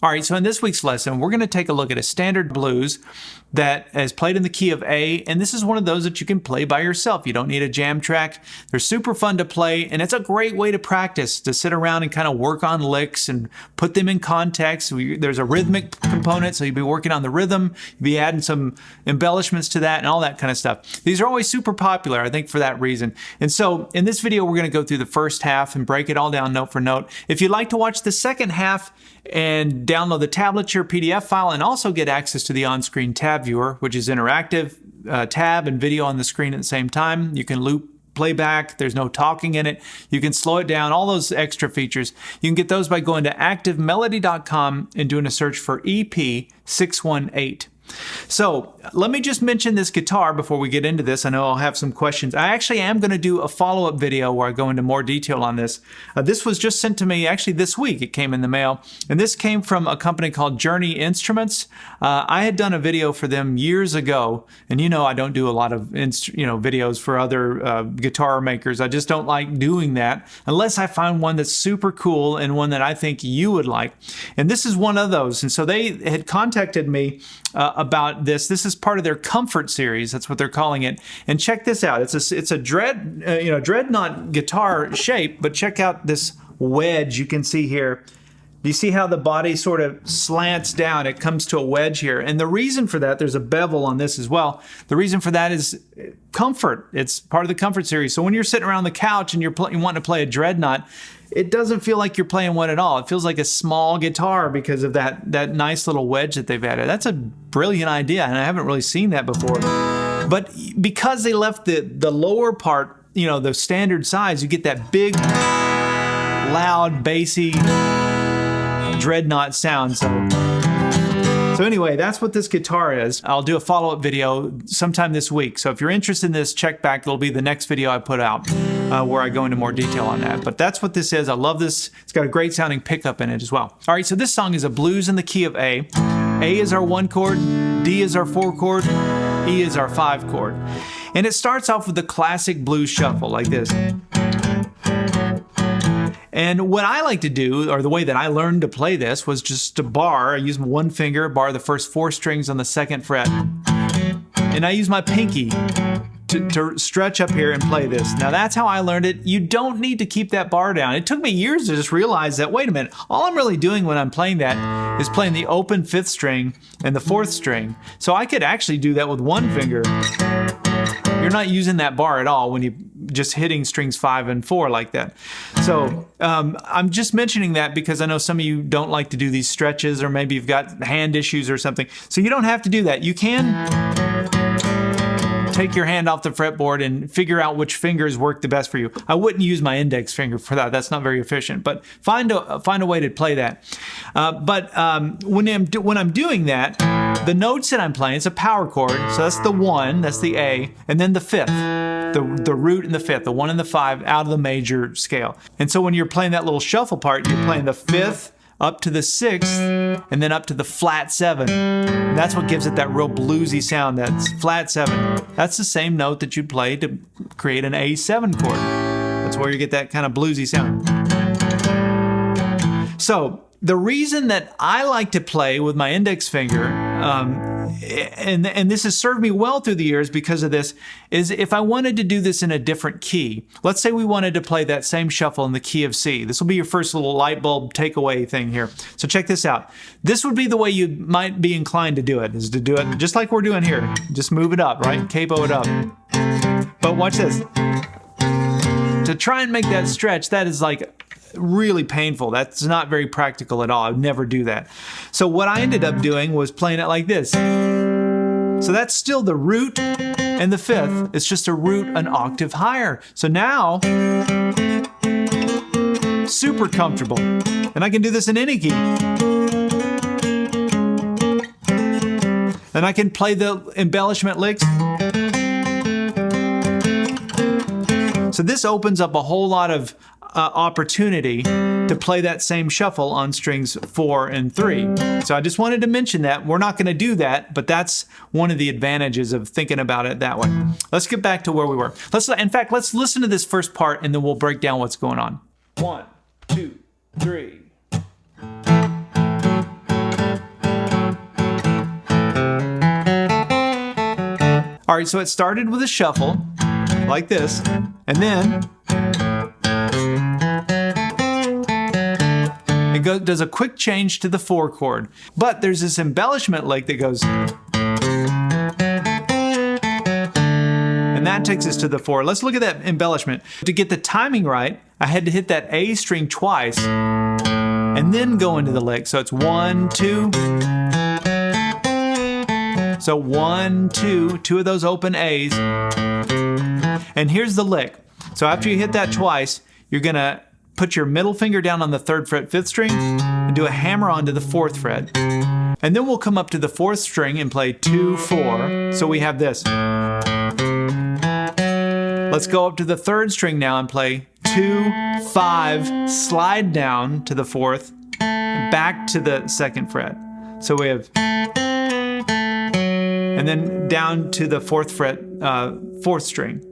All right, so in this week's lesson, we're going to take a look at a standard blues that is played in the key of A, and this is one of those that you can play by yourself. You don't need a jam track. They're super fun to play, and it's a great way to practice, to sit around and kind of work on licks and put them in context. There's a rhythmic component, so you'll be working on the rhythm, you'll be adding some embellishments to that and all that kind of stuff. These are always super popular, I think, for that reason. And so in this video, we're going to go through the first half and break it all down note for note. If you'd like to watch the second half and download the tablature PDF file and also get access to the on-screen tab viewer, which is interactive, tab and video on the screen at the same time. You can loop playback, there's no talking in it. You can slow it down, all those extra features. You can get those by going to activemelody.com and doing a search for EP618. So let me just mention this guitar before we get into this. I know I'll have some questions. I actually am going to do a follow-up video where I go into more detail on this. This was just sent to me actually this week. It came in the mail, and this came from a company called Journey Instruments. I had done a video for them years ago, and you know I don't do a lot of videos for other guitar makers. I just don't like doing that unless I find one that's super cool and one that I think you would like. And this is one of those. And so they had contacted me about this. This is part of their Comfort series. That's what they're calling it. And check this out. It's a dreadnought guitar shape, but check out this wedge you can see here. Do you see how the body sort of slants down? It comes to a wedge here. And the reason for that, there's a bevel on this as well. The reason for that is comfort. It's part of the Comfort series. So when you're sitting around the couch and you want to play a dreadnought, it doesn't feel like you're playing one at all. It feels like a small guitar because of that nice little wedge that they've added. That's a brilliant idea, and I haven't really seen that before. But because they left the lower part, the standard size, you get that big, loud, bassy dreadnought sound. So anyway, that's what this guitar is. I'll do a follow-up video sometime this week. So if you're interested in this, check back. It'll be the next video I put out where I go into more detail on that. But that's what this is. I love this. It's got a great sounding pickup in it as well. All right, so this song is a blues in the key of A. A is our 1 chord, D is our 4 chord, E is our 5 chord. And it starts off with the classic blues shuffle like this. And what I like to do, or the way that I learned to play this, was just to bar. I use one finger, bar the first 4 strings on the 2nd fret. And I use my pinky to stretch up here and play this. Now that's how I learned it. You don't need to keep that bar down. It took me years to just realize that, wait a minute, all I'm really doing when I'm playing that is playing the open 5th string and the 4th string. So I could actually do that with one finger. You're not using that bar at all when you're just hitting strings 5 and 4 like that. So I'm just mentioning that because I know some of you don't like to do these stretches, or maybe you've got hand issues or something. So you don't have to do that. You can take your hand off the fretboard and figure out which fingers work the best for you. I wouldn't use my index finger for that. That's not very efficient, but find a way to play that. When I'm doing that, the notes that I'm playing, it's a power chord. So that's the 1, that's the A, and then the 5th, the root and the 5th, the 1 and the 5 out of the major scale. And so when you're playing that little shuffle part, you're playing the 5th, up to the 6th, and then up to the flat 7. And that's what gives it that real bluesy sound, that's flat 7. That's the same note that you'd play to create an A7 chord. That's where you get that kind of bluesy sound. So the reason that I like to play with my index finger, and this has served me well through the years because of this, is if I wanted to do this in a different key. Let's say we wanted to play that same shuffle in the key of C. This will be your first little light bulb takeaway thing here. So check this out. This would be the way you might be inclined to do it, is to do it just like we're doing here. Just move it up, right? Capo it up. But watch this. To try and make that stretch, that is like really painful. That's not very practical at all. I would never do that. So what I ended up doing was playing it like this. So that's still the root and the 5th. It's just a root an octave higher. So now, super comfortable. And I can do this in any key. And I can play the embellishment licks. So this opens up a whole lot of opportunity to play that same shuffle on strings 4 and 3. So I just wanted to mention that. We're not going to do that, but that's one of the advantages of thinking about it that way. Let's get back to where we were. In fact, let's listen to this first part and then we'll break down what's going on. 1, 2, 3. All right, so it started with a shuffle, like this, and then it does a quick change to the 4 chord. But there's this embellishment lick that goes, and that takes us to the 4. Let's look at that embellishment. To get the timing right, I had to hit that A string twice and then go into the lick. So it's 1, 2. So 1, 2, 2 of those open A's. And here's the lick. So after you hit that twice, you're gonna put your middle finger down on the 3rd fret, 5th string, and do a hammer onto the 4th fret. And then we'll come up to the 4th string and play 2, 4. So we have this. Let's go up to the 3rd string now and play 2, 5, slide down to the 4th, and back to the 2nd fret. So we have, and then down to the 4th fret, 4th string.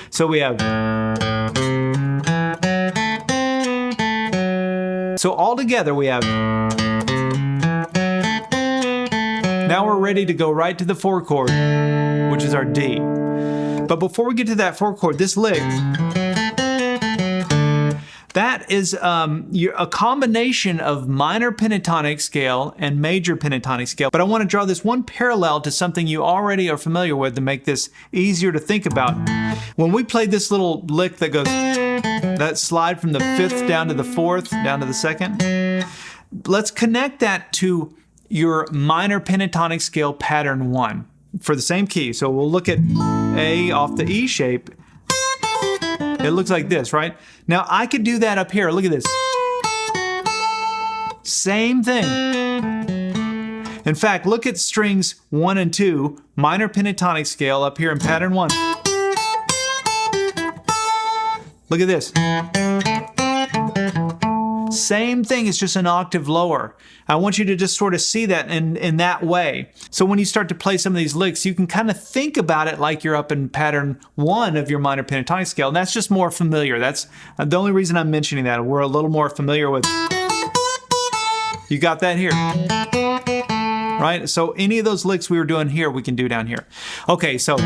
So we have, so all together we have, now we're ready to go right to the 4 chord, which is our D. But before we get to that 4 chord, this lick, that is a combination of minor pentatonic scale and major pentatonic scale. But I want to draw this one parallel to something you already are familiar with to make this easier to think about. When we played this little lick that goes, that slide from the 5th down to the 4th, down to the 2nd, let's connect that to your minor pentatonic scale pattern 1 for the same key. So we'll look at A off the E shape. It looks like this, right? Now I could do that up here. Look at this. Same thing. In fact, look at strings 1 and 2, minor pentatonic scale up here in pattern 1. Look at this. Same thing, it's just an octave lower. I want you to just sort of see that in that way. So when you start to play some of these licks, you can kind of think about it like you're up in pattern 1 of your minor pentatonic scale, and that's just more familiar. That's the only reason I'm mentioning that. We're a little more familiar with, you got that here, right? So any of those licks we were doing here, we can do down here. Okay, so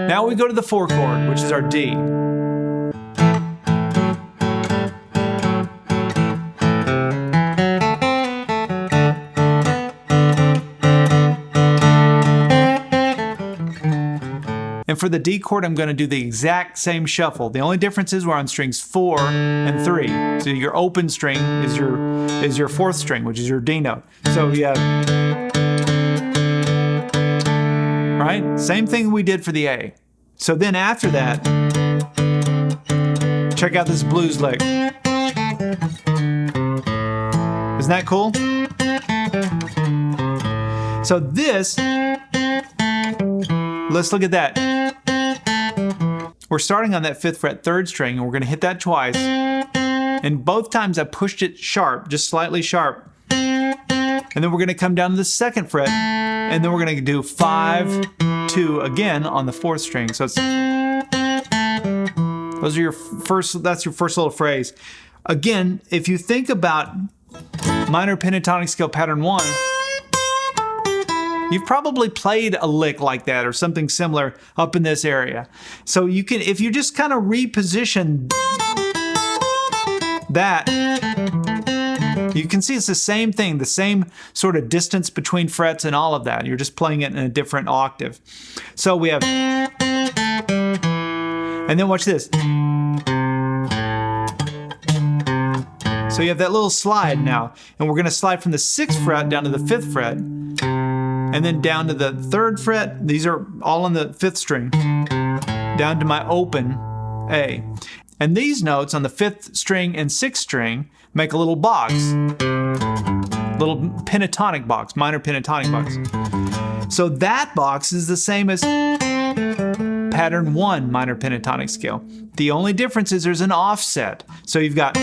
now we go to the 4 chord, which is our D. And for the D chord, I'm going to do the exact same shuffle. The only difference is we're on strings 4 and 3. So your open string is your 4th string, which is your D note. So you have, right? Same thing we did for the A. So then after that, check out this blues lick. Isn't that cool? So this, let's look at that. We're starting on that 5th fret 3rd string, and we're going to hit that twice. And both times I pushed it sharp, just slightly sharp. And then we're going to come down to the 2nd fret, and then we're going to do 5, 2 again on the 4th string. So it's, those are your first, that's your first little phrase. Again, if you think about minor pentatonic scale pattern 1, you've probably played a lick like that or something similar up in this area. So you can, if you just kind of reposition that, you can see it's the same thing, the same sort of distance between frets and all of that. You're just playing it in a different octave. So we have, and then watch this. So you have that little slide now, and we're going to slide from the 6th fret down to the 5th fret. And then down to the 3rd fret, these are all on the 5th string, down to my open A. And these notes on the 5th string and 6th string make a little box, little pentatonic box, minor pentatonic box. So that box is the same as pattern 1 minor pentatonic scale. The only difference is there's an offset. So you've got,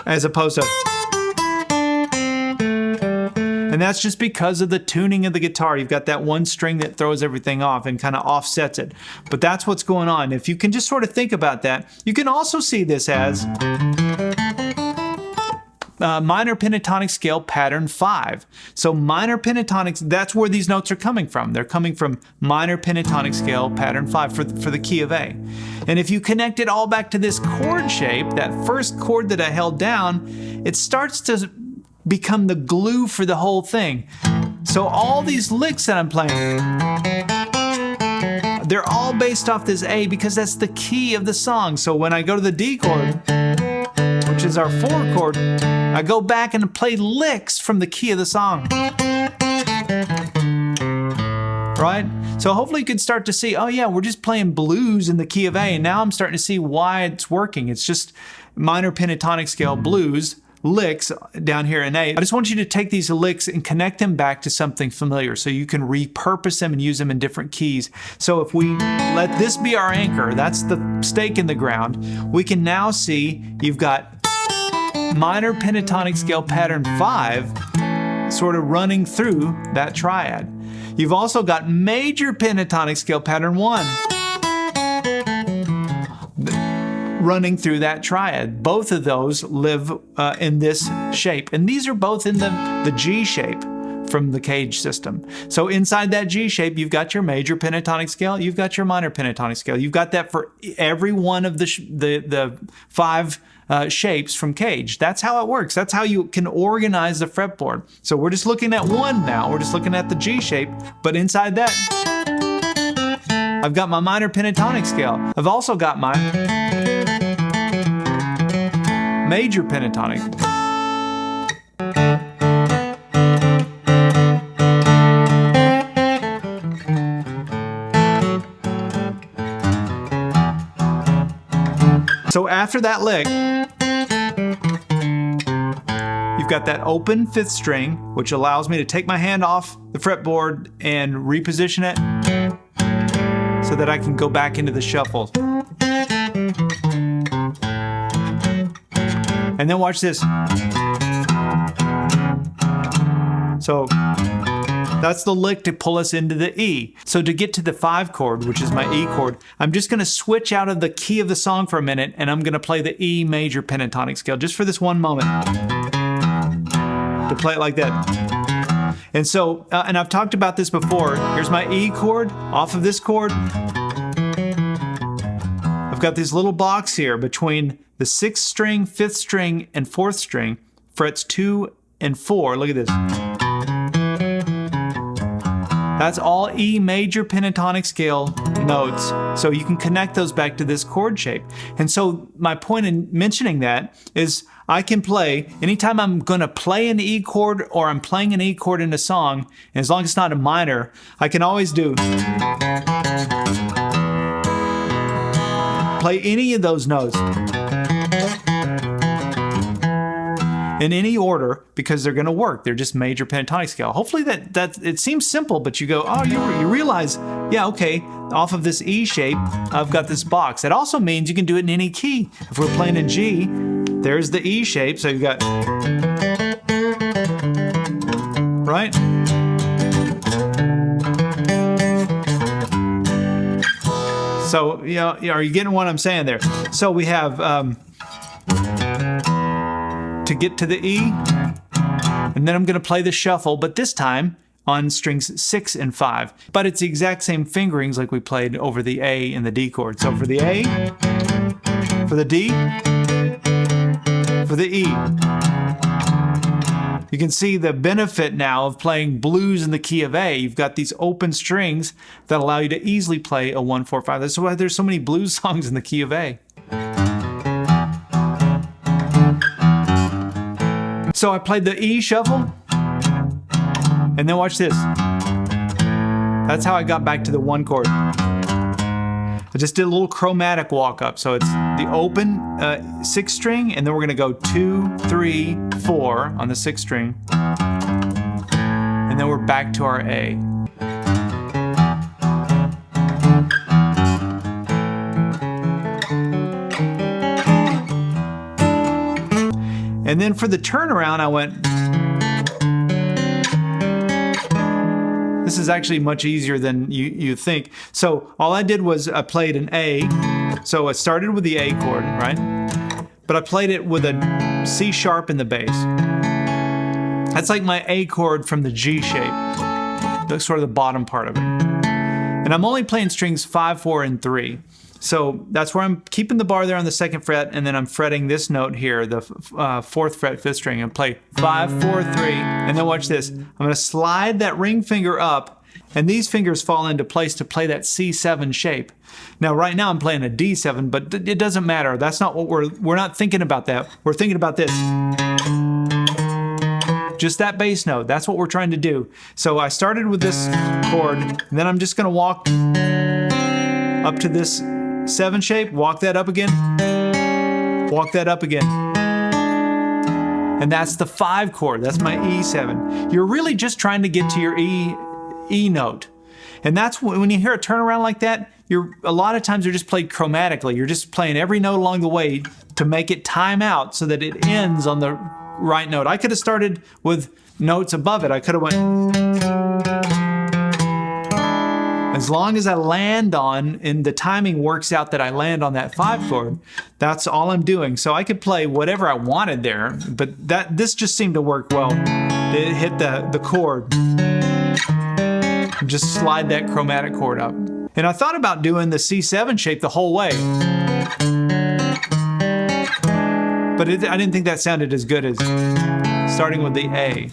as opposed to, and that's just because of the tuning of the guitar. You've got that one string that throws everything off and kind of offsets it. But that's what's going on. If you can just sort of think about that, you can also see this as minor pentatonic scale pattern 5. So minor pentatonic, that's where these notes are coming from. They're coming from minor pentatonic scale pattern 5 for the key of A. And if you connect it all back to this chord shape, that first chord that I held down, it starts to become the glue for the whole thing. So all these licks that I'm playing, they're all based off this A because that's the key of the song. So when I go to the D chord, which is our 4 chord, I go back and play licks from the key of the song. Right? So hopefully you can start to see, oh yeah, we're just playing blues in the key of A, and now I'm starting to see why it's working. It's just minor pentatonic scale blues licks down here in A. I just want you to take these licks and connect them back to something familiar so you can repurpose them and use them in different keys. So if we let this be our anchor, that's the stake in the ground, we can now see you've got minor pentatonic scale pattern 5 sort of running through that triad. You've also got major pentatonic scale pattern 1 running through that triad. Both of those live in this shape, and these are both in the G shape from the Cage system. So inside that G shape, you've got your major pentatonic scale, you've got your minor pentatonic scale. You've got that for every one of the 5 shapes from Cage. That's how it works. That's how you can organize the fretboard. So we're just looking at one now. We're just looking at the G shape, but inside that, I've got my minor pentatonic scale. I've also got my major pentatonic. So after that lick, you've got that open 5th string, which allows me to take my hand off the fretboard and reposition it so that I can go back into the shuffle. And then watch this. So that's the lick to pull us into the E. So to get to the 5 chord, which is my E chord, I'm just going to switch out of the key of the song for a minute, and I'm going to play the E major pentatonic scale just for this one moment. To play it like that. And so, and I've talked about this before. Here's my E chord off of this chord. I've got this little box here between the 6th string, 5th string, and 4th string, frets 2 and 4. Look at this. That's all E major pentatonic scale notes. So you can connect those back to this chord shape. And so my point in mentioning that is I can play, anytime I'm going to play an E chord or I'm playing an E chord in a song, and as long as it's not a minor, I can always play any of those notes in any order because they're going to work. They're just major pentatonic scale. Hopefully that it seems simple, but you go, oh, you realize, yeah, okay, off of this E shape, I've got this box. That also means you can do it in any key. If we're playing in G, there's the E shape, so you've got, right? So, you know, are you getting what I'm saying there? So we have, to get to the E, and then I'm going to play the shuffle, but this time on strings 6 and 5. But it's the exact same fingerings like we played over the A and the D chord. So for the A, for the D, for the E. You can see the benefit now of playing blues in the key of A. You've got these open strings that allow you to easily play a 1, 4, 5. That's why there's so many blues songs in the key of A. So I played the E shuffle, and then watch this. That's how I got back to the 1 chord. I just did a little chromatic walk up. So it's the open 6th string, and then we're gonna go 2, 3, 4 on the 6th string. And then we're back to our A. And then for the turnaround, I went, this is actually much easier than you think. So all I did was I played an A. So I started with the A chord, right? but I played it with a C sharp in the bass. That's like my A chord from the G shape. That's sort of the bottom part of it. And I'm only playing strings 5, 4, and 3. So that's where I'm keeping the bar there on the 2nd fret, and then I'm fretting this note here, the 4th fret, 5th string, and play 5, 4, 3, and then watch this. I'm gonna slide that ring finger up, and these fingers fall into place to play that C7 shape. Now right now I'm playing a D7, but it doesn't matter. That's not what we're not thinking about that. We're thinking about this. Just that bass note, that's what we're trying to do. So I started with this chord, and then I'm just gonna walk up to this 7 shape, walk that up again, walk that up again. And that's the 5 chord, that's my E7. You're really just trying to get to your E note. And that's when you hear a turnaround like that, a lot of times you're just played chromatically. You're just playing every note along the way to make it time out so that it ends on the right note. I could have started with notes above it. I could have went. As long as I land on, and the timing works out that I land on that 5 chord, that's all I'm doing. So I could play whatever I wanted there, but this just seemed to work well. It hit the chord. Just slide that chromatic chord up. And I thought about doing the C7 shape the whole way. But I didn't think that sounded as good as starting with the A.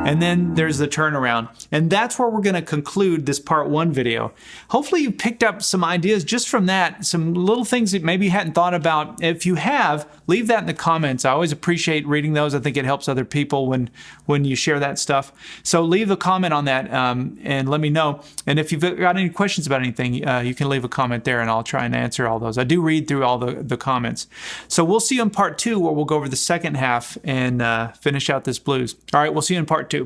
And then there's the turnaround. And that's where we're gonna conclude this part 1 video. Hopefully you picked up some ideas just from that, some little things that maybe you hadn't thought about. If you have, leave that in the comments. I always appreciate reading those. I think it helps other people when you share that stuff. So leave a comment on that and let me know. And if you've got any questions about anything, you can leave a comment there and I'll try and answer all those. I do read through all the comments. So we'll see you in part 2 where we'll go over the second half and finish out this blues. All right, we'll see you in part 2.